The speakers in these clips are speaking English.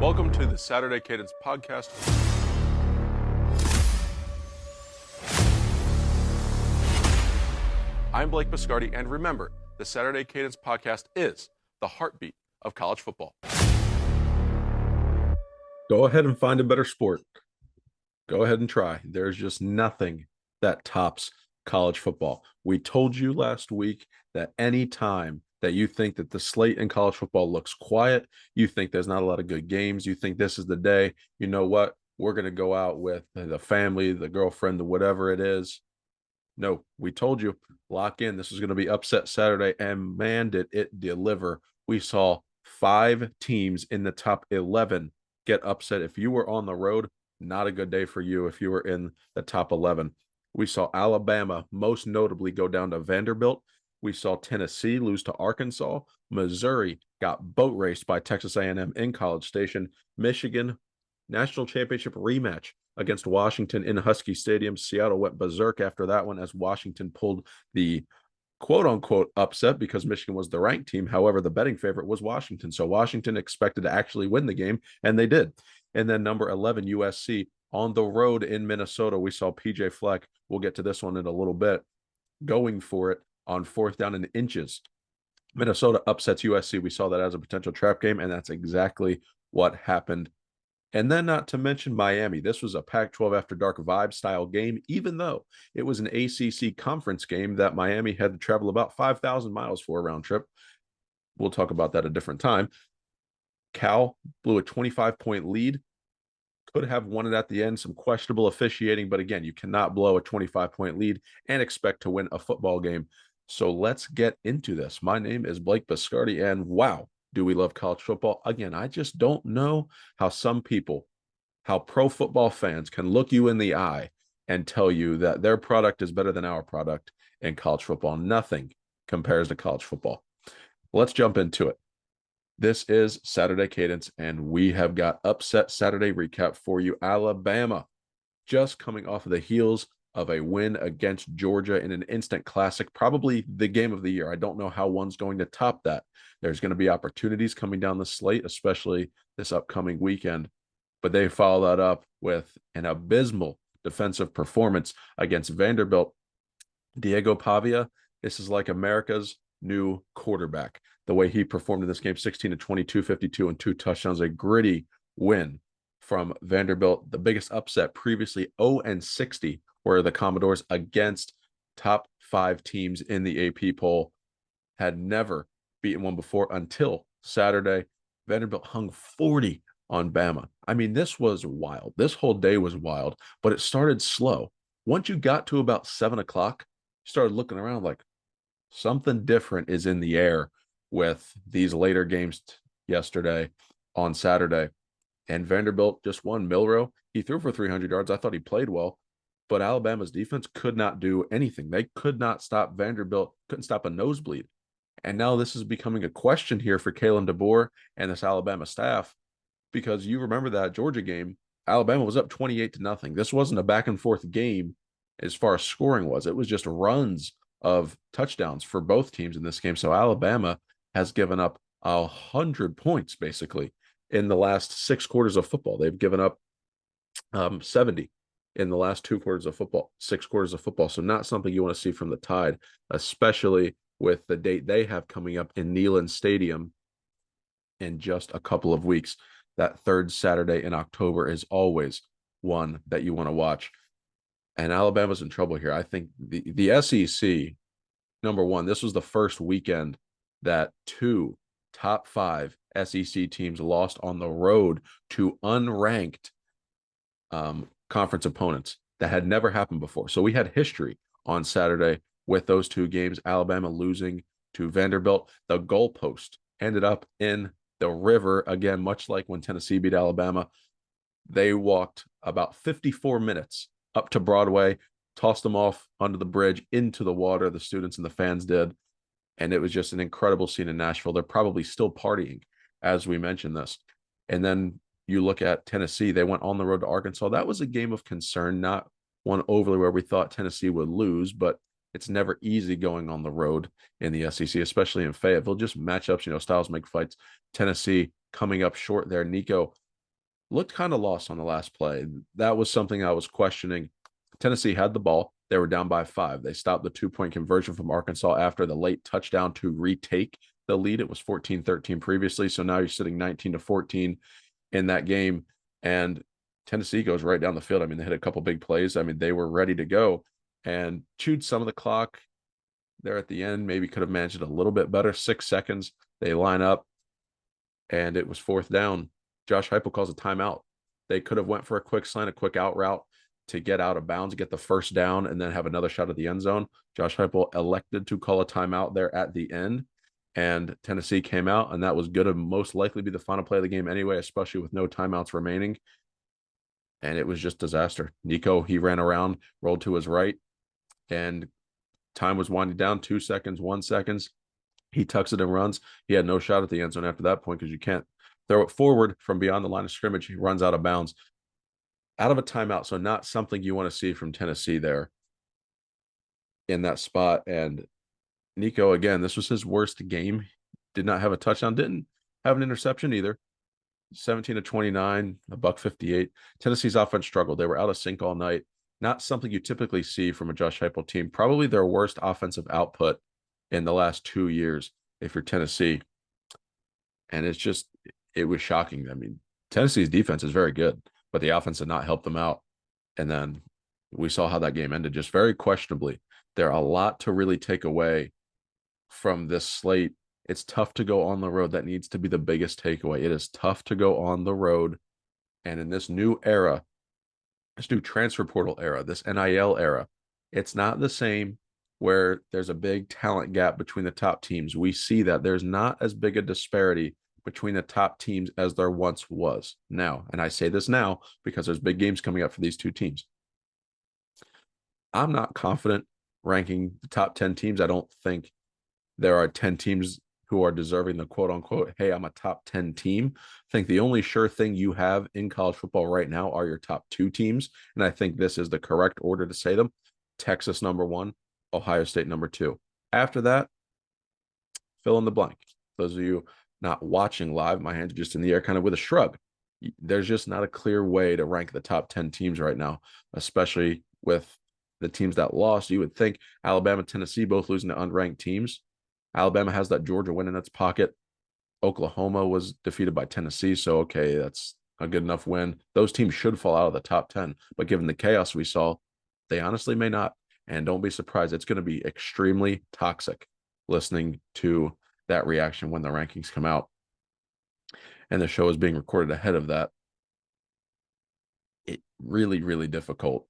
Welcome to the Saturday Cadence Podcast. I'm Blake Biscardi, and remember, the Saturday Cadence Podcast is the heartbeat of college football. Go ahead and find a better sport. Go ahead and try. There's just nothing that tops college football. We told you last week that any time that you think that the slate in college football looks quiet, you think there's not a lot of good games, you think this is the day, you know what? We're going to go out with the family, the girlfriend, whatever it is. No, we told you, lock in. This is going to be upset Saturday, and man, did it deliver. We saw 5 teams in the top 11 get upset. If you were on the road, not a good day for you if you were in the top 11. We saw Alabama most notably go down to Vanderbilt. We saw Tennessee lose to Arkansas. Missouri got boat raced by Texas A&M in College Station. Michigan, national championship rematch against Washington in Husky Stadium. Seattle went berserk after that one as Washington pulled the quote-unquote upset because Michigan was the ranked team. However, the betting favorite was Washington. So Washington expected to actually win the game, and they did. And then number 11, USC, on the road in Minnesota. We saw PJ Fleck. We'll get to this one in a little bit. Going for it on 4th down in inches. Minnesota upsets USC. We saw that as a potential trap game, and that's exactly what happened. And then not to mention Miami. This was a Pac-12 After Dark vibe style game, even though it was an ACC conference game that Miami had to travel about 5,000 miles for a round trip. We'll talk about that a different time. Cal blew a 25-point lead. Could have won it at the end, some questionable officiating, but again, you cannot blow a 25-point lead and expect to win a football game. So let's get into this. My name is Blake Biscardi, and wow, do we love college football? Again, I just don't know how some people, how pro football fans can look you in the eye and tell you that their product is better than our product in college football. Nothing compares to college football. Let's jump into it. This is Saturday Cadence, and we have got upset Saturday recap for you. Alabama just coming off of the heels of a win against Georgia in an instant classic, probably the game of the year. I don't know how one's going to top that. There's going to be opportunities coming down the slate, especially this upcoming weekend, but they follow that up with an abysmal defensive performance against Vanderbilt. Diego Pavia, this is like America's new quarterback. The way he performed in this game, 16 to 22, 52, and 2 touchdowns, a gritty win from Vanderbilt. The biggest upset previously, 0-60, were the Commodores against top 5 teams in the AP poll. Had never beaten one before until Saturday. Vanderbilt hung 40 on Bama. I mean, this was wild. This whole day was wild, but it started slow. Once you got to about 7 o'clock, you started looking around like something different is in the air with these later games yesterday on Saturday. And Vanderbilt just won. Milroe, he threw for 300 yards. I thought he played well, but Alabama's defense could not do anything. They could not stop Vanderbilt, couldn't stop a nosebleed. And now this is becoming a question here for Kalen DeBoer and this Alabama staff, because you remember that Georgia game, Alabama was up 28-0. This wasn't a back and forth game as far as scoring was. It was just runs of touchdowns for both teams in this game. So Alabama has given up 100 points basically in the last 6 quarters of football. They've given up 70 in the last 2 quarters of football, 6 quarters of football. So not something you want to see from the Tide, especially with the date they have coming up in Neyland Stadium in just a couple of weeks. That 3rd Saturday in October is always one that you want to watch. And Alabama's in trouble here. I think the SEC, number one, this was the first weekend that 2 top 5 SEC teams lost on the road to unranked conference opponents. That had never happened before. So we had history on Saturday with those 2 games. Alabama losing to Vanderbilt. The goalpost ended up in the river again, much like when Tennessee beat Alabama. They walked about 54 minutes up to Broadway, tossed them off under the bridge into the water, the students and the fans did. And it was just an incredible scene in Nashville. They're probably still partying as we mentioned this. And then you look at Tennessee, they went on the road to Arkansas. That was a game of concern, not one overly where we thought Tennessee would lose, but it's never easy going on the road in the SEC, especially in Fayetteville. Just matchups, styles make fights. Tennessee coming up short there. Nico looked kind of lost on the last play. That was something I was questioning. Tennessee had the ball. They were down by 5. They stopped the 2-point conversion from Arkansas after the late touchdown to retake the lead. It was 14-13 previously. So now you're sitting 19-14 in that game. And Tennessee goes right down the field. I mean, they hit a couple big plays. I mean, they were ready to go and chewed some of the clock there at the end. Maybe could have managed it a little bit better. 6 seconds. They line up and it was 4th down. Josh Heupel calls a timeout. They could have went for a quick slant, a quick out route to get out of bounds, get the first down, and then have another shot at the end zone. Josh Heupel elected to call a timeout there at the end, and Tennessee came out, and that was going to most likely be the final play of the game anyway, especially with no timeouts remaining. And it was just disaster. Nico, he ran around, rolled to his right, and time was winding down. 2 seconds, 1 second. He tucks it and runs. He had no shot at the end zone after that point because you can't throw it forward from beyond the line of scrimmage. He runs out of bounds. Out of a timeout, so not something you want to see from Tennessee there in that spot. And Nico, again, this was his worst game. Did not have a touchdown, didn't have an interception either. 17-29, $158. Tennessee's offense struggled. They were out of sync all night. Not something you typically see from a Josh Heupel team. Probably their worst offensive output in the last 2 years if you're Tennessee. And it was shocking. I mean, Tennessee's defense is very good, but the offense did not help them out. And then we saw how that game ended, just very questionably. There are a lot to really take away from this slate. It's tough to go on the road. That needs to be the biggest takeaway. It is tough to go on the road. And in this new era, this new transfer portal era, this NIL era, it's not the same where there's a big talent gap between the top teams. We see that there's not as big a disparity between the top teams as there once was now. And I say this now because there's big games coming up for these two teams. I'm not confident ranking the top 10 teams. I don't think there are 10 teams who are deserving the quote unquote, hey, I'm a top 10 team. I think the only sure thing you have in college football right now are your top 2 teams. And I think this is the correct order to say them. Texas number 1, Ohio State number 2. After that, fill in the blank. Those of you not watching live, my hands are just in the air kind of with a shrug. There's just not a clear way to rank the top 10 teams right now, especially with the teams that lost. You would think Alabama, Tennessee both losing to unranked teams. Alabama has that Georgia win in its pocket. Oklahoma was defeated by Tennessee, so okay, that's a good enough win. Those teams should fall out of the top 10, but given the chaos we saw, they honestly may not. And don't be surprised. It's going to be extremely toxic listening to that reaction when the rankings come out. And the show is being recorded ahead of that. It really, really difficult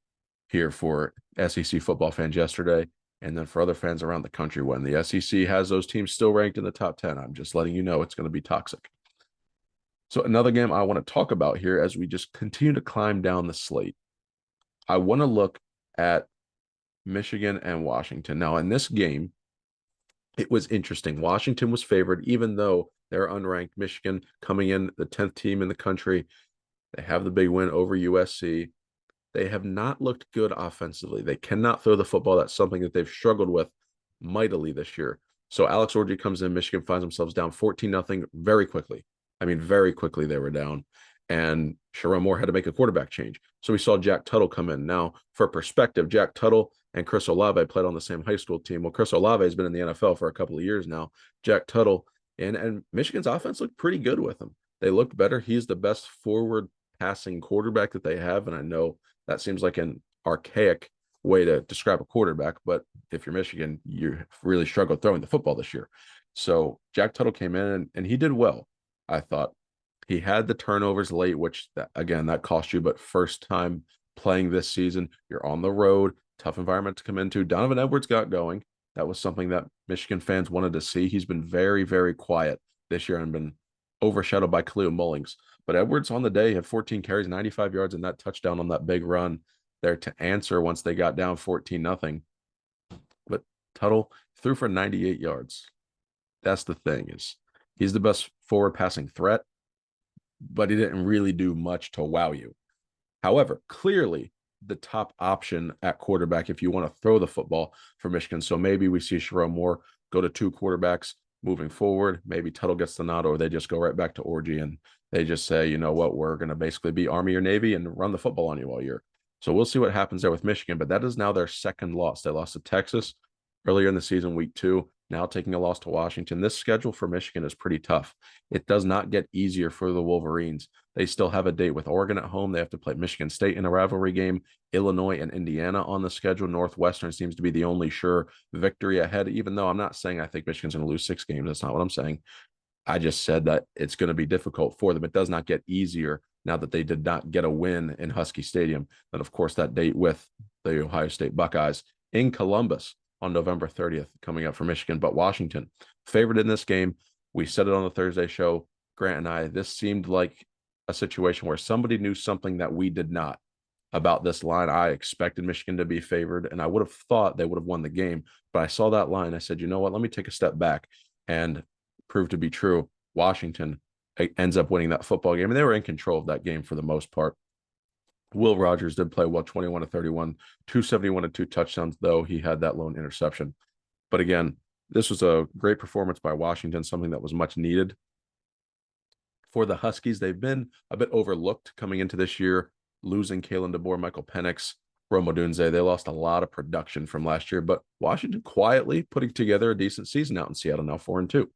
here for SEC football fans yesterday, and then for other fans around the country when the SEC has those teams still ranked in the top 10. I'm just letting you know it's going to be toxic. So another game I want to talk about here as we just continue to climb down the slate. I want to look at Michigan and Washington. Now, in this game, it was interesting. Washington was favored, even though they're unranked. Michigan coming in the 10th team in the country. They have the big win over USC. They have not looked good offensively. They cannot throw the football. That's something that they've struggled with mightily this year. So Alex Orji comes in. Michigan finds themselves down 14-0 very quickly. I mean, very quickly they were down. And Sherrone Moore had to make a quarterback change. So we saw Jack Tuttle come in. Now, for perspective, Jack Tuttle and Chris Olave played on the same high school team. Well, Chris Olave has been in the NFL for a couple of years now. Jack Tuttle and Michigan's offense looked pretty good with him. They looked better. He's the best forward passing quarterback that they have. And I know that seems like an archaic way to describe a quarterback, but if you're Michigan, you really struggled throwing the football this year. So Jack Tuttle came in and he did well, I thought. He had the turnovers late, which, again, that cost you, but first time playing this season, you're on the road, tough environment to come into. Donovan Edwards got going. That was something that Michigan fans wanted to see. He's been very, very quiet this year and been overshadowed by Khalil Mullings. But Edwards on the day had 14 carries, 95 yards, and that touchdown on that big run there to answer once they got down 14-0. But Tuttle threw for 98 yards. That's the thing, is he's the best forward passing threat, but he didn't really do much to wow you. However, clearly the top option at quarterback if you want to throw the football for Michigan. So maybe we see Sherrone Moore go to 2 quarterbacks, moving forward. Maybe Tuttle gets the nod, or they just go right back to orgy and they just say, you know what, we're going to basically be Army or Navy and run the football on you all year. So we'll see what happens there with Michigan, but that is now their second loss. They lost to Texas earlier in the season, week 2, now taking a loss to Washington. This schedule for Michigan is pretty tough. It does not get easier for the Wolverines. They still have a date with Oregon at home. They have to play Michigan State in a rivalry game, Illinois and Indiana on the schedule. Northwestern seems to be the only sure victory ahead, even though I'm not saying I think Michigan's going to lose 6 games. That's not what I'm saying. I just said that it's going to be difficult for them. It does not get easier now that they did not get a win in Husky Stadium. And of course, that date with the Ohio State Buckeyes in Columbus on November 30th coming up for Michigan. But Washington favored in this game. We said it on the Thursday show, Grant and I. This seemed like a situation where somebody knew something that we did not about this line. I expected Michigan to be favored, and I would have thought they would have won the game. But I saw that line. I said, you know what? Let me take a step back, and proved to be true. Washington ends up winning that football game, and they were in control of that game for the most part. Will Rogers did play well, 21 to 31, 271 and 2 touchdowns, though he had that lone interception. But again, this was a great performance by Washington, something that was much needed. For the Huskies, they've been a bit overlooked coming into this year, losing Kalen DeBoer, Michael Penix, Rome Odunze. They lost a lot of production from last year, but Washington quietly putting together a decent season out in Seattle, now 4-2.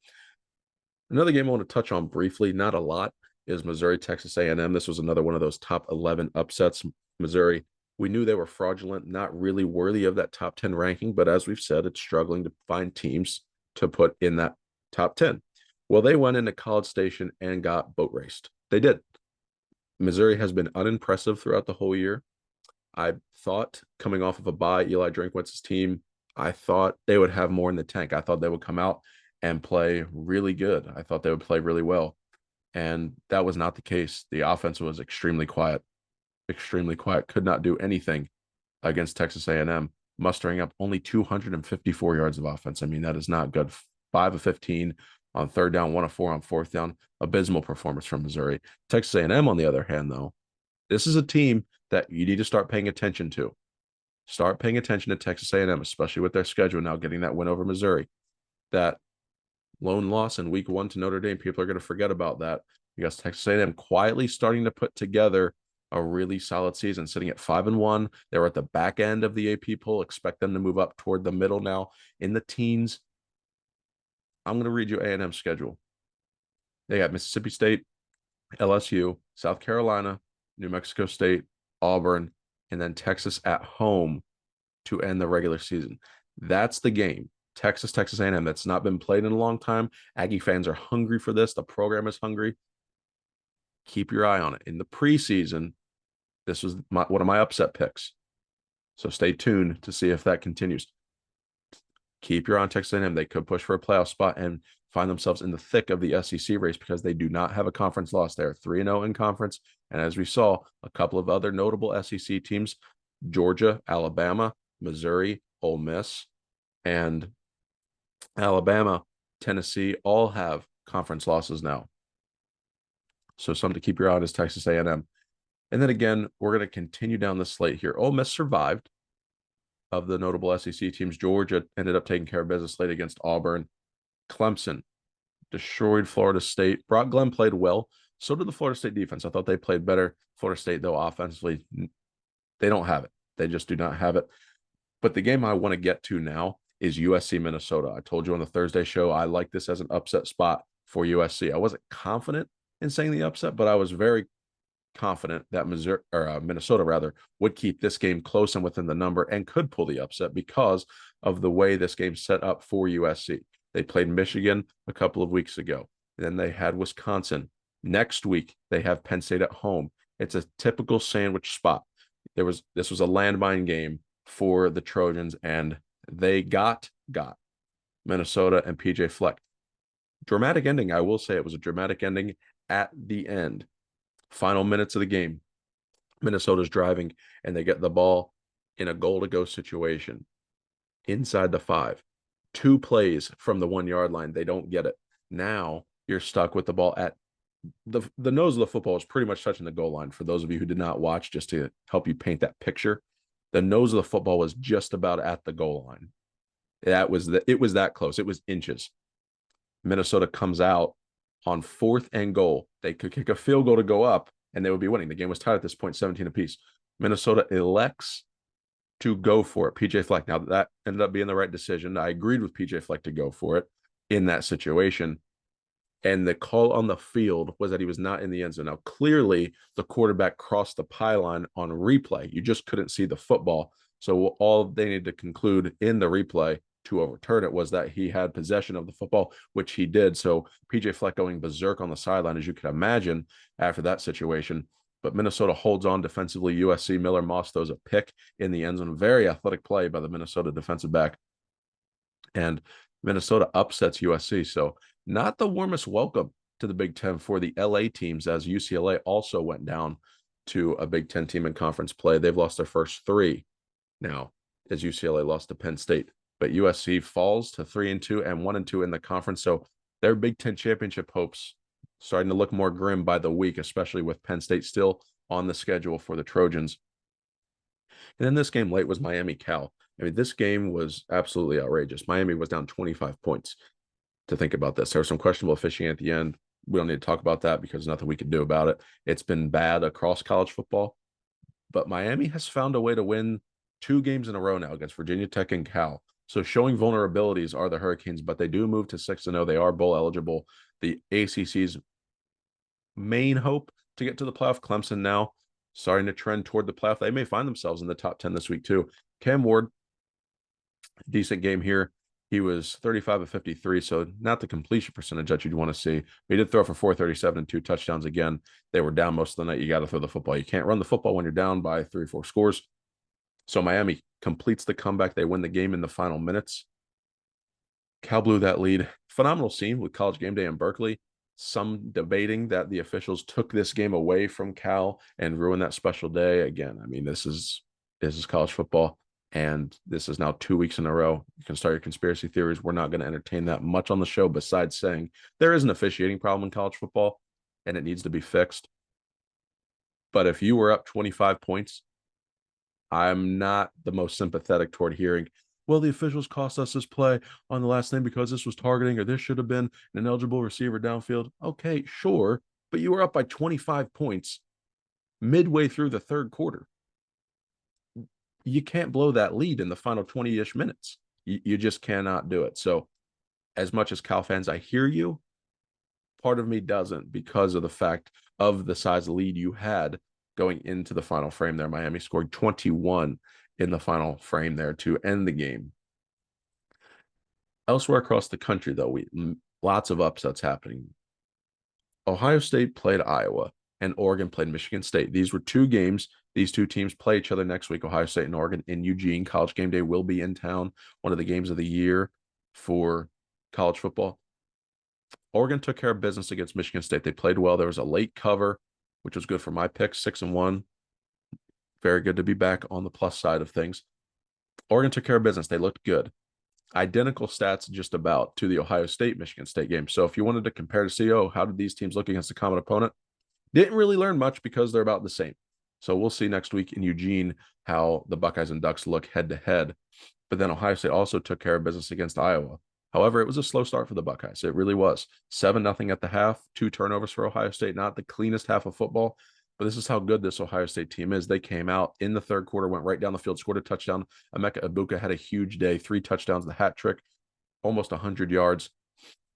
Another game I want to touch on briefly, not a lot, is Missouri, Texas A&M. This was another one of those top 11 upsets. Missouri, we knew they were fraudulent, not really worthy of that top 10 ranking, but as we've said, it's struggling to find teams to put in that top 10. Well, they went into College Station and got boat raced. They did. Missouri has been unimpressive throughout the whole year. I thought coming off of a bye, Eli Drinkwitz's team, I thought they would have more in the tank. I thought they would come out and play really good. I thought they would play really well. And that was not the case. The offense was extremely quiet, could not do anything against Texas A&M, mustering up only 254 yards of offense. I mean, that is not good. 5 of 15 on third down, 1 of 4 on fourth down. Abysmal performance from Missouri. Texas A&M, on the other hand, though, this is a team that you need to start paying attention to. Start paying attention to Texas A&M, especially with their schedule now, getting that win over Missouri. That lone loss in week 1 to Notre Dame, people are going to forget about that because Texas A&M quietly starting to put together a really solid season, sitting at 5-1. They're at the back end of the AP poll. Expect them to move up toward the middle now in the teens. I'm going to read you A&M's schedule. They got Mississippi State, LSU, South Carolina, New Mexico State, Auburn, and then Texas at home to end the regular season. That's the game. Texas A&M. That's not been played in a long time. Aggie fans are hungry for this. The program is hungry. Keep your eye on it. In the preseason, this was one of my upset picks. So stay tuned to see if that continues. Keep your eye on Texas A&M. They could push for a playoff spot and find themselves in the thick of the SEC race because they do not have a conference loss. They are 3-0 in conference. And as we saw, a couple of other notable SEC teams, Georgia, Alabama, Missouri, Ole Miss, and Alabama, Tennessee, all have conference losses now. So something to keep your eye on is Texas A&M. And then again, we're going to continue down the slate here. Ole Miss survived. Of the notable SEC teams, Georgia ended up taking care of business late against Auburn. Clemson destroyed Florida State. Brock Glenn played well. So did the Florida State defense. I thought they played better. Florida State, though, offensively, they don't have it. They just do not have it. But the game I want to get to now is USC, Minnesota. I told you on the Thursday show, I like this as an upset spot for USC. I wasn't confident in saying the upset, but I was very confident that Minnesota would keep this game close and within the number and could pull the upset because of the way this game set up for USC. They played Michigan a couple of weeks ago. Then they had Wisconsin. Next week, they have Penn State at home. It's a typical sandwich spot. This was a landmine game for the Trojans, and they got Minnesota and PJ Fleck. Dramatic ending. I will say it was a dramatic ending at the end. Final minutes of the game, Minnesota's driving, and they get the ball in a goal-to-go situation inside the 5. 2 plays from the 1-yard line. They don't get it. Now you're stuck with the ball at the nose of the football is pretty much touching the goal line. For those of you who did not watch, just to help you paint that picture, the nose of the football was just about at the goal line. It was that close. It was inches. Minnesota comes out on 4th and goal. They could kick a field goal to go up, and they would be winning. The game was tied at this point, 17 apiece. Minnesota elects to go for it. PJ Fleck. Now, that ended up being the right decision. I agreed with PJ Fleck to go for it in that situation. And the call on the field was that he was not in the end zone. Now, clearly, the quarterback crossed the pylon on replay. You just couldn't see the football. So all they needed to conclude in the replay to overturn it was that he had possession of the football, which he did. So PJ Fleck going berserk on the sideline, as you can imagine, after that situation. But Minnesota holds on defensively. USC Miller Moss throws a pick in the end zone. Very athletic play by the Minnesota defensive back. And Minnesota upsets USC. So not the warmest welcome to the Big Ten for the LA teams, as UCLA also went down to a Big Ten team in conference play. They've lost their first 3 now, as UCLA lost to Penn State. But USC falls to 3-2 and 1-2 in the conference. So their Big Ten championship hopes starting to look more grim by the week, especially with Penn State still on the schedule for the Trojans. And then this game late was Miami-Cal. I mean, this game was absolutely outrageous. Miami was down 25 points. To think about this, there was some questionable officiating at the end. We don't need to talk about that because there's nothing we can do about it. It's been bad across college football, but Miami has found a way to win 2 games in a row now against Virginia Tech and Cal. So showing vulnerabilities are the Hurricanes, but they do move to 6-0. They are bowl eligible. The ACC's main hope to get to the playoff, Clemson now starting to trend toward the playoff. They may find themselves in the top 10 this week too. Cam Ward, decent game here. He was 35 of 53, so not the completion percentage that you'd want to see. But he did throw for 437 and 2 touchdowns. Again, they were down most of the night. You got to throw the football. You can't run the football when you're down by 3 or 4 scores. So Miami completes the comeback. They win the game in the final minutes. Cal blew that lead. Phenomenal scene with College Game Day in Berkeley. Some debating that the officials took this game away from Cal and ruined that special day. Again, I mean, this is college football. And this is now 2 weeks in a row. You can start your conspiracy theories. We're not going to entertain that much on the show, besides saying there is an officiating problem in college football and it needs to be fixed. But if you were up 25 points, I'm not the most sympathetic toward hearing, well, the officials cost us this play on the last thing because this was targeting or this should have been an ineligible receiver downfield. Okay, sure. But you were up by 25 points midway through the third quarter. You can't blow that lead in the final 20-ish minutes. You just cannot do it. So as much as Cal fans, I hear you, part of me doesn't because of the fact of the size lead you had going into the final frame there. Miami scored 21 in the final frame there to end the game. Elsewhere across the country, though, lots of upsets happening. Ohio State played Iowa and Oregon played Michigan State. These were 2 games. These 2 teams play each other next week, Ohio State and Oregon in Eugene. College Game Day will be in town, one of the games of the year for college football. Oregon took care of business against Michigan State. They played well. There was a late cover, which was good for my pick, 6-1. Very good to be back on the plus side of things. Oregon took care of business. They looked good. Identical stats just about to the Ohio State-Michigan State game. So if you wanted to compare to see, how did these teams look against a common opponent? Didn't really learn much because they're about the same. So we'll see next week in Eugene how the Buckeyes and Ducks look head-to-head. But then Ohio State also took care of business against Iowa. However, it was a slow start for the Buckeyes. It really was. 7-0 at the half, 2 turnovers for Ohio State. Not the cleanest half of football, but this is how good this Ohio State team is. They came out in the third quarter, went right down the field, scored a touchdown. Emeka Egbuka had a huge day, 3 touchdowns, the hat trick, almost 100 yards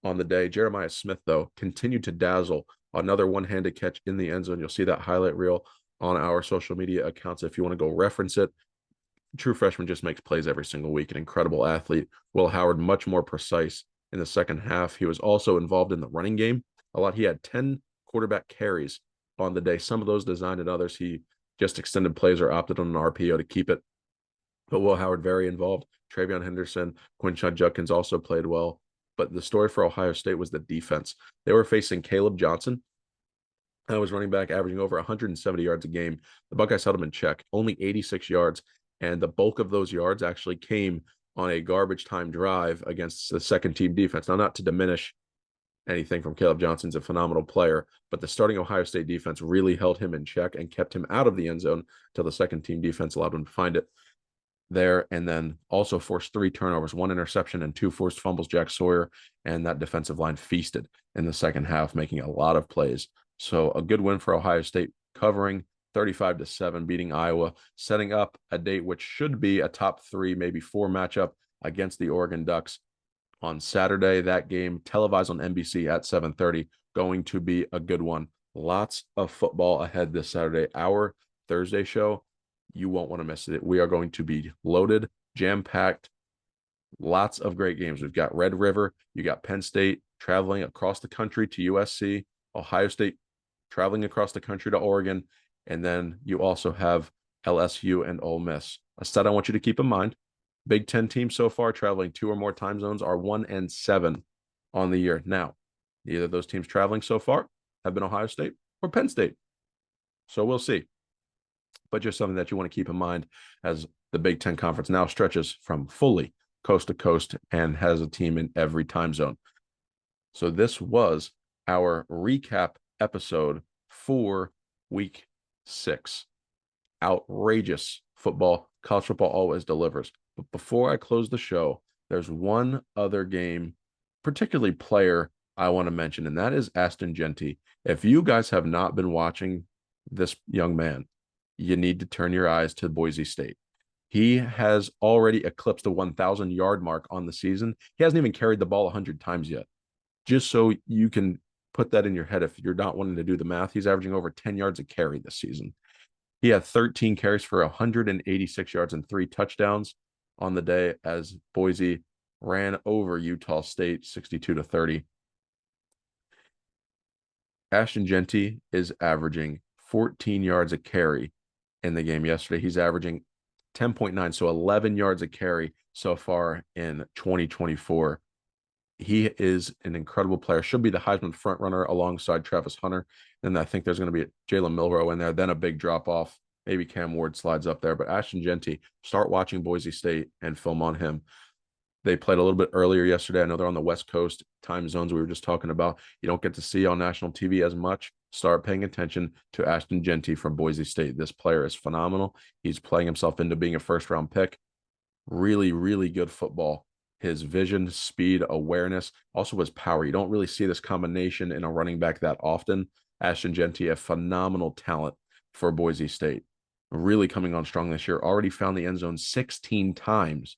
on the day. Jeremiah Smith, though, continued to dazzle. Another one-handed catch in the end zone. You'll see that highlight reel on our social media accounts if you want to go reference it. True freshman just makes plays every single week. An incredible athlete. Will Howard, much more precise in the second half. He was also involved in the running game a lot. He had 10 quarterback carries on the day. Some of those designed and others he just extended plays or opted on an RPO to keep it. But Will Howard, very involved. Travion Henderson, Quinshon Judkins also played well. But the story for Ohio State was the defense. They were facing Caleb Johnson. I was running back, averaging over 170 yards a game. The Buckeyes held him in check, only 86 yards. And the bulk of those yards actually came on a garbage time drive against the second team defense. Now, not to diminish anything from Caleb Johnson's a phenomenal player, but the starting Ohio State defense really held him in check and kept him out of the end zone until the second team defense allowed him to find it. there, and then also forced 3 turnovers, 1 interception, and 2 forced fumbles. Jack Sawyer and that defensive line feasted in the second half, making a lot of plays. So a good win for Ohio State, covering 35-7, beating Iowa, setting up a date which should be a top 3, maybe 4 matchup against the Oregon Ducks on Saturday. That game televised on NBC at 7:30, going to be a good one. Lots of football ahead this Saturday. Our Thursday show, you won't want to miss it. We are going to be loaded, jam-packed, lots of great games. We've got Red River, you got Penn State traveling across the country to USC, Ohio State traveling across the country to Oregon, and then you also have LSU and Ole Miss. A stat I want you to keep in mind: Big Ten teams so far traveling 2 or more time zones are 1-7 on the year. Now, neither of those teams traveling so far have been Ohio State or Penn State. So we'll see. But just something that you want to keep in mind as the Big Ten Conference now stretches from fully coast to coast and has a team in every time zone. So this was our recap episode for week 6. Outrageous football. College football always delivers. But before I close the show, there's one other game, particularly player, I want to mention, and that is Ashton Jeanty. If you guys have not been watching this young man, you need to turn your eyes to Boise State. He has already eclipsed the 1,000-yard mark on the season. He hasn't even carried the ball 100 times yet. Just so you can put that in your head, if you're not wanting to do the math, he's averaging over 10 yards a carry this season. He had 13 carries for 186 yards and 3 touchdowns on the day as Boise ran over Utah State 62-30. Ashton Jeanty is averaging 14 yards a carry in the game yesterday. He's averaging 10.9, so 11 yards a carry so far in 2024. He is an incredible player. Should be the Heisman frontrunner alongside Travis Hunter. And I think there's going to be Jalen Milroe in there, then a big drop-off. Maybe Cam Ward slides up there. But Ashton Jeanty, start watching Boise State and film on him. They played a little bit earlier yesterday. I know they're on the West Coast time zones we were just talking about. You don't get to see on national TV as much. Start paying attention to Ashton Jeanty from Boise State. This player is phenomenal. He's playing himself into being a first-round pick. Really, really good football. His vision, speed, awareness, also his power. You don't really see this combination in a running back that often. Ashton Jeanty, a phenomenal talent for Boise State. Really coming on strong this year. Already found the end zone 16 times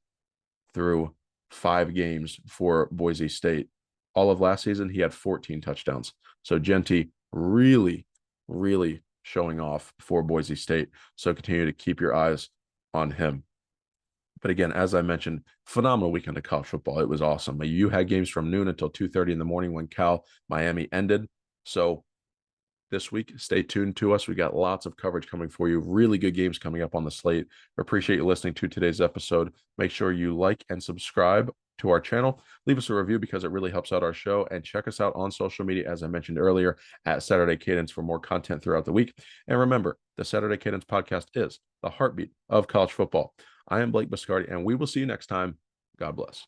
through 5 games for Boise State. All of last season, he had 14 touchdowns. So Jeanty really, really showing off for Boise State. So continue to keep your eyes on him. But again, as I mentioned, phenomenal weekend of college football. It was awesome. You had games from noon until 2:30 in the morning when Cal-Miami ended. So this week, stay tuned to us. We got lots of coverage coming for you. Really good games coming up on the slate. Appreciate you listening to today's episode. Make sure you like and subscribe to our channel. Leave us a review because it really helps out our show. And check us out on social media, as I mentioned earlier, at Saturday Cadence for more content throughout the week. And remember, the Saturday Cadence podcast is the heartbeat of college football. I am Blake Biscardi, and we will see you next time. God bless.